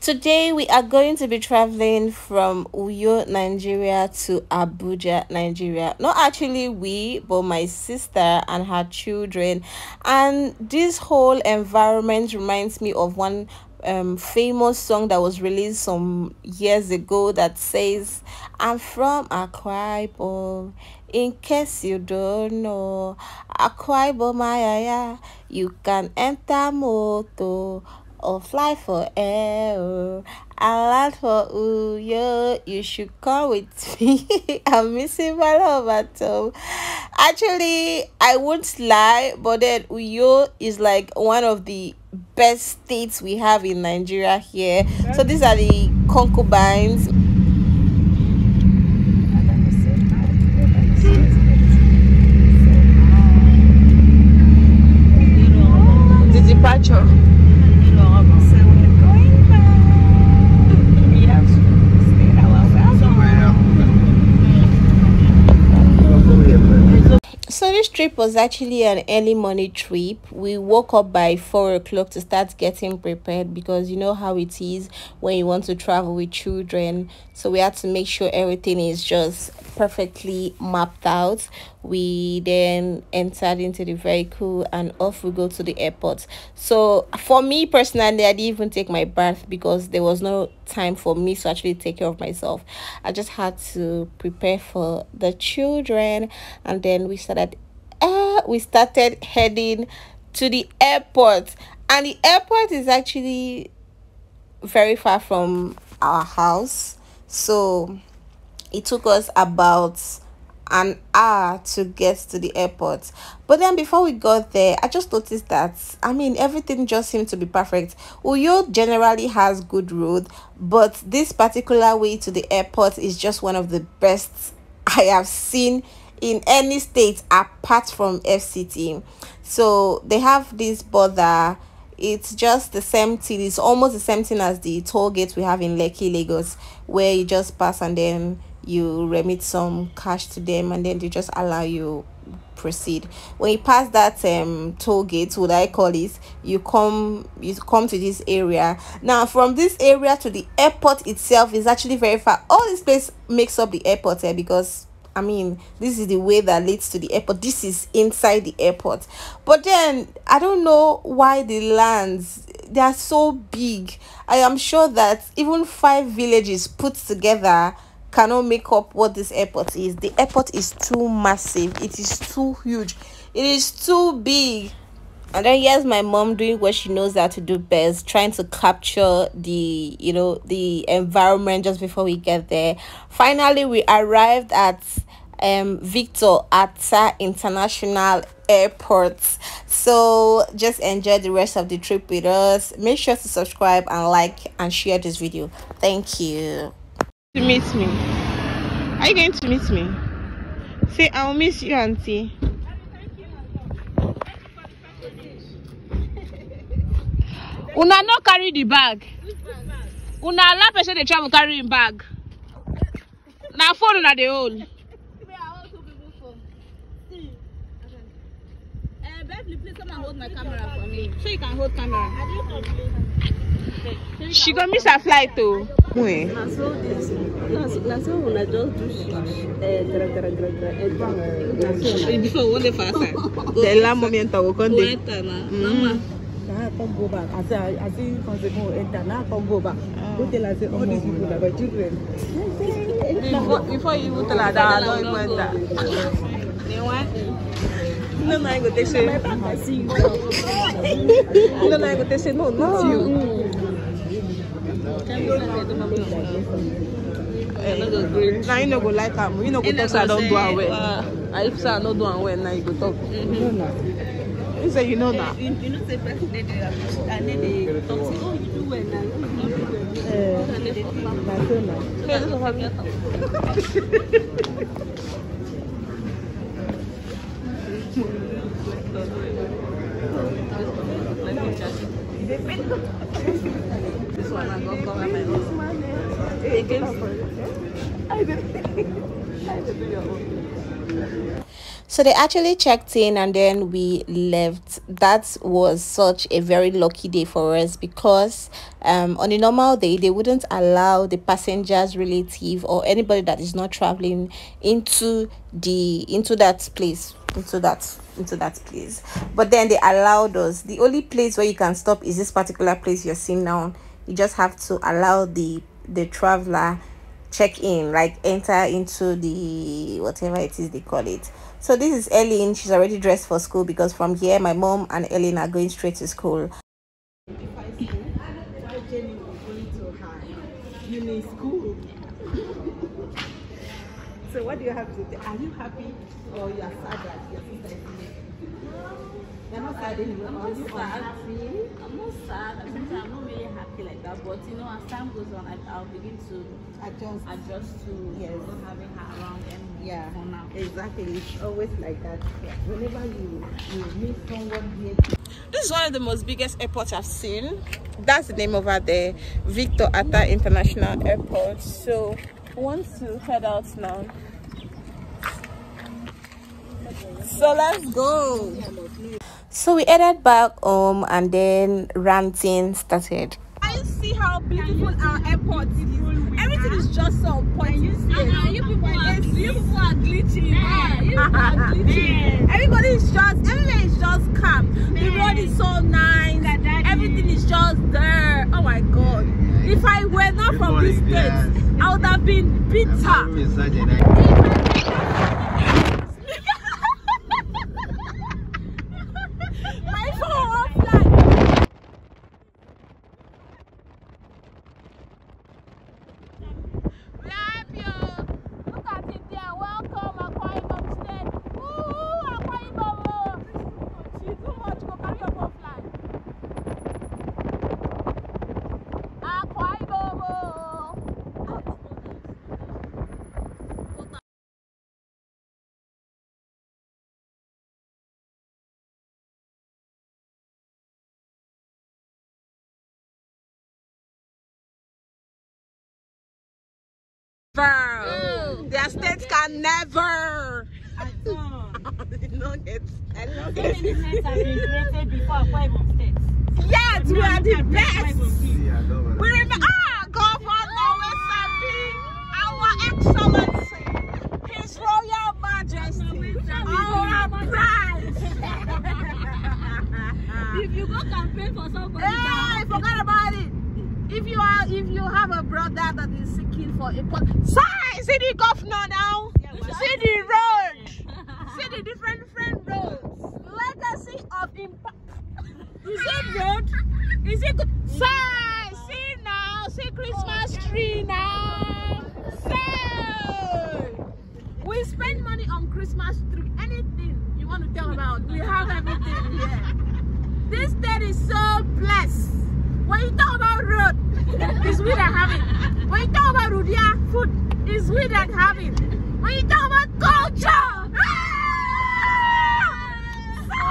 Today we are going to be traveling from Uyo, Nigeria to Abuja, Nigeria. Not actually we, but my sister and her children. And this whole environment reminds me of one famous song that was released some years ago that says, "I'm from Akwa Ibom. In case you don't know, Akwa Ibom, you can enter moto or fly for air. I land for Uyo. You should come with me. I'm missing my love at home." Actually, I won't lie, but then Uyo is like one of the best states we have in Nigeria here. So these are the concubines. The departure. So this trip was actually an early morning trip. We woke up by 4 o'clock to start getting prepared because you know how it is when you want to travel with children. So we had to make sure everything is just perfectly mapped out. We then entered into the vehicle and off we go to the airport. So for me personally, I didn't even take my bath because there was no time for me to actually take care of myself. I just had to prepare for the children, and then we started heading to the airport. And the airport is actually very far from our house, so it took us about an hour to get to the airport. But then before we got there, I just noticed that everything just seemed to be perfect. Uyo generally has good road, but this particular way to the airport is just one of the best I have seen in any state apart from FCT. So they have this border. It's just the same thing. It's almost the same thing as the toll gate we have in Lekki, Lagos, where you just pass and then you remit some cash to them and then they just allow you proceed. When you pass that toll gate, what I call it, you come to this area. Now from this area to the airport itself is actually very far. All this place makes up the airport here because this is the way that leads to the airport. This is inside the airport. But then I don't know why the lands, they are so big. I am sure that even 5 villages put together cannot make up what this airport is. The airport is too massive. It is too huge. It is too big. And then here's my mom doing what she knows how to do best, trying to capture the environment just before we get there. Finally, we arrived at Victor Atta International Airport. So just enjoy the rest of the trip with us. Make sure to subscribe and like and share this video. Thank you. To meet me. Are you going to meet me? Say, I'll miss you, auntie. Una no carry the bag. Una allow person dey travel carry him bag. Na phone una dey hold. Beverly, please come and hold my camera for me. So you can hold camera. She gonna miss her flight too. That's how una just do Before one day faster. The last moment I will come there. I can't go back. I think enter. Now I can't go back. Go tell her, say, all these people are my children. Before you even tell her that, I don't even enter. They want? No, I go take say. No, I go take say, no, not you. Now you no go like him. You no go talk, so I don't do it well. If so I don't do it well, now you go talk. You say you know that. You know, say person and then they talk, say, oh, you do well now. This one I'm going to cover my nose. So they actually checked in and then we left. That was such a very lucky day for us because on a normal day they wouldn't allow the passengers relative or anybody that is not traveling into that place, into that place. But then they allowed us. The only place where you can stop is this particular place you're seeing now. You just have to allow the traveler check in, like enter into the whatever it is they call it. So this is Ellen. She's already dressed for school because from here my mom and Ellen are going straight to school. Why Jenny was going to her uni school. So what do you have to say? Are you happy or you are sad that your sister is here? You're not sad anymore. I'm not sad. I'm not sad. I'm not really happy like that. But you know, as time goes on, I'll begin to adjust to not having her around anymore. Yeah, for now. exactly. It's always like that. Whenever you meet someone here. This is one of the most biggest airports I've seen. That's the name over there, Victor Atta International Airport. So I want to head out now. So let's go. So we headed back home and then ranting started. I see how beautiful our airport is. Everything is just so on point. You people are glitching. Everybody is everywhere is just calm. The road is so nice. Everything is just there. Oh my god. If I were not from this state, I would have been bitter. My phone offline. Look at it there. Welcome, Akwa Ibom State. Ooh, Akwa Ibom. She's too much. Go carry your phone offline. Akwa Ibom. Their state can never. I don't. No, it's. I know So many states have been created before Akwa Ibom State. yes, we are the best. best. We remember, Governor Wesabi, our Excellency, His Royal Majesty, our pride. If you go campaign for somebody, Hey, forget about it. If you have a brother that is seeking for a post, see the governor now. See the road. See the different roads. Legacy of impact. Is it road? Is it good? See now. See Christmas tree now. Say. We spend money on Christmas tree. Anything you want to tell about, we have everything here. This state is so blessed. When you talk about road, it's we that have it. When you talk about Rudia food, it's we that have it. When you talk about culture, so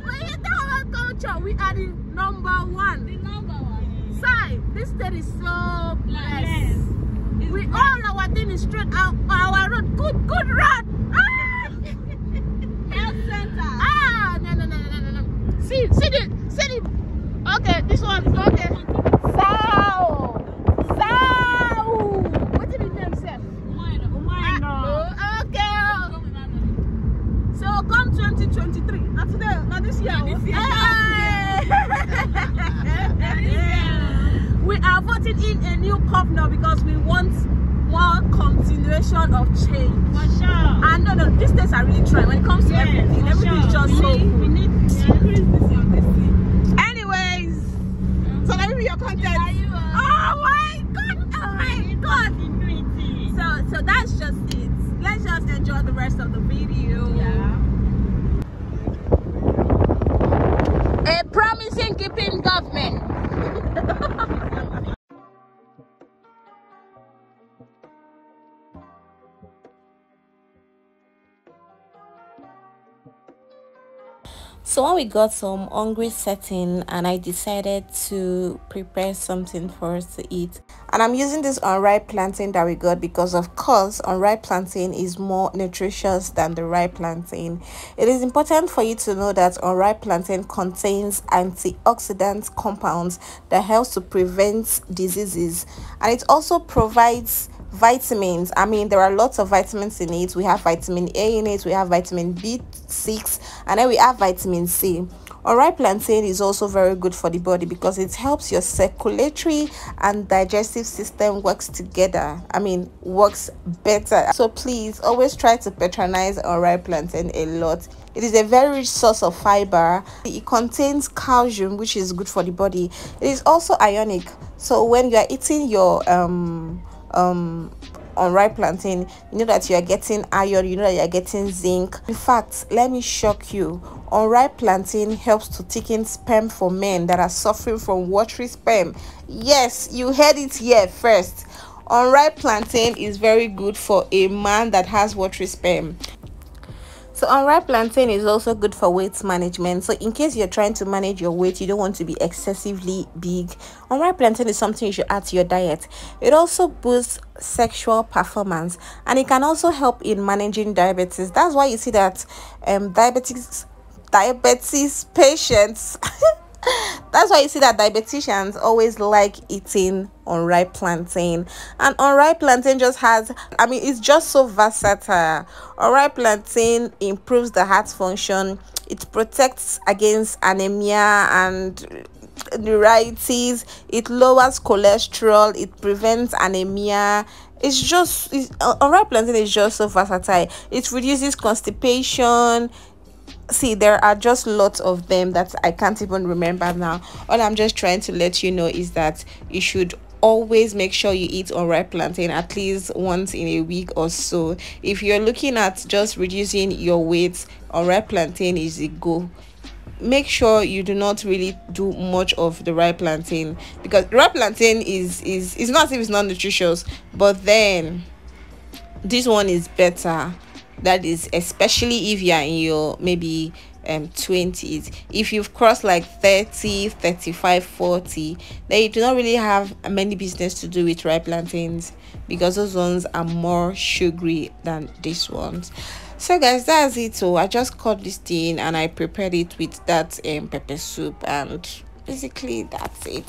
when you talk about culture, we are the number one. the number one. Side, this state is so blessed. We all our thing is straight out our road. Good road. Health center. No. See the. Okay, this one. Okay. What did he name say? Okay. So come 2023. Not today. Not this year. We are voting in a new governor because we want more continuation of change. For sure. And no, these days are really trying. When it comes to everything is just so cool. We need Anyways, so let me be your content. Oh my god! So that's just it. Let's just enjoy the rest of the video. A promising keeping government. So when we got some hungry setting and I decided to prepare something for us to eat, And I'm using this unripe plantain that we got because, of course, unripe plantain is more nutritious than the ripe plantain. It is important for you to know that unripe plantain contains antioxidant compounds that helps to prevent diseases, and it also provides vitamins. I mean, there are lots of vitamins in it. We have vitamin A in it, we have vitamin B6, and then we have vitamin C. Unripe plantain is also very good for the body because it helps your circulatory and digestive system works together. I mean, works better. So please always try to patronize unripe plantain a lot. It is a very rich source of fiber. It contains calcium, which is good for the body. It is also ionic. So when you are eating your unripe plantain, you know that you are getting iron, you know that you are getting zinc. In fact, let me shock you, unripe plantain helps to thicken sperm for men that are suffering from watery sperm. Yes, you heard it here first. Unripe plantain is very good for a man that has watery sperm. So unripe plantain is also good for weight management. So in case you're trying to manage your weight, you don't want to be excessively big, unripe plantain is something you should add to your diet. It also boosts sexual performance, and it can also help in managing diabetes. That's why you see that diabetes patients that's why you see that dietitians always like eating unripe plantain. And unripe plantain just has, I mean, it's just so versatile. Unripe plantain improves the heart function, it protects against anemia and neuritis, it lowers cholesterol, it prevents anemia. Unripe plantain is just so versatile. It reduces constipation. See, there are just lots of them that I can't even remember now. All I'm just trying to let you know is that you should always make sure you eat unripe plantain at least once in a week or so. If you're looking at just reducing your weight, unripe plantain is a go. Make sure you do not really do much of the ripe plantain, because ripe plantain is not as if it's not nutritious, but then this one is better. That is especially if you are in your maybe 20s. If you've crossed like 30, 35, 40, then you do not really have many business to do with ripe plantains, because those ones are more sugary than these ones. So guys, that's it. So I just cut this thing and I prepared it with that pepper soup, and basically that's it.